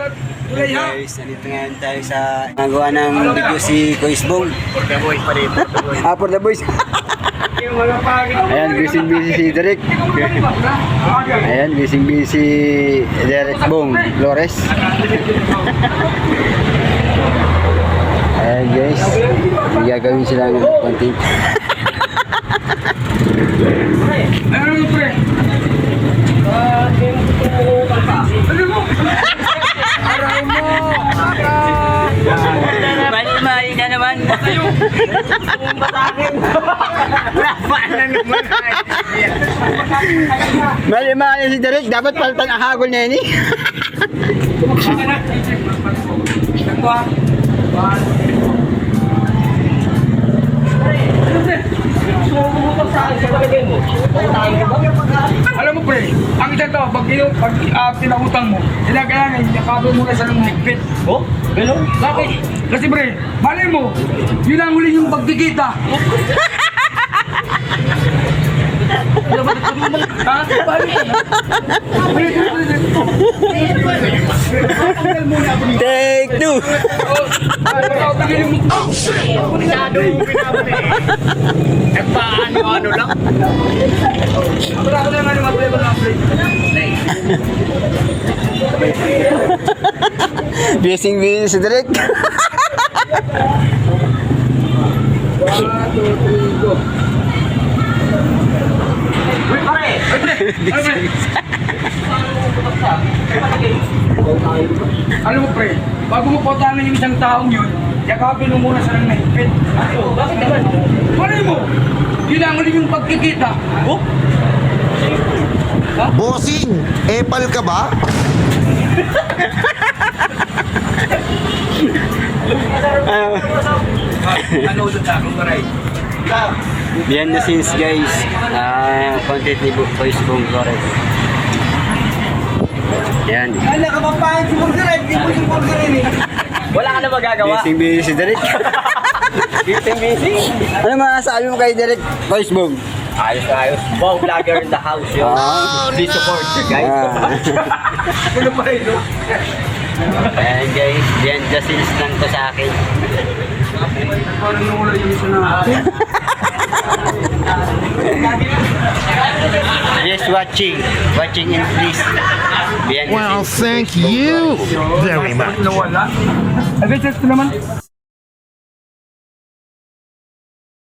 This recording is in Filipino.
Hey guys, nandito ngayon tayo sa nagawa ng video si Koisbong. For the boys pa rin. For the boys. Ayan, busy si Derek. Ayan, busy si Derek Bong Flores. Ayan guys, gagawin sila ng content. Ano mo pre? Aray mo! Mali na naman. Tumumba sa akin. Lapan na naman. Mali si Derek, dapat palitan ang hagol niya ini. Alam mo pre, ang isa to, pag pinakutang mo, kailangan yakabin mo na sa ng higpit. Oh? Ganun? Bakit? Kasi pre, malay mo, yun ang huli yung pagkikita. Take two. Masyado yung pinapun eh. Nagpaano-ano lang. Wala ko na nga naman pre. Busy si Derek. 1, 2, 3, go. Uy, pare! Alam mo pre, bago mo potahan yung isang taong yun, yakapin mo muna sa ng nahigpit. Bakit naman? Malay mo, yun ang huli yung pagkikita. Oh? Bossing, epal ka ba? Ano sa akin, paray? Behind the scenes guys, content ni Koisbong Flores. Yan. Ay, nakapapahit si Burger, hindi mo si Burger eh. Wala ka na magagawa. Busy si Derek. Busy. Ano masasabi mo kay Derek Koisbong? Ayos na ayos. Wow, vlogger in the house yun. Please support guys. Ano pa rin, no? Ayan guys, behind the scenes lang to sa akin. Parang nawala yung isa na. Just watching and please. Behind the Well, scenes. thank you very much. Nawala. Ay, beses ko naman.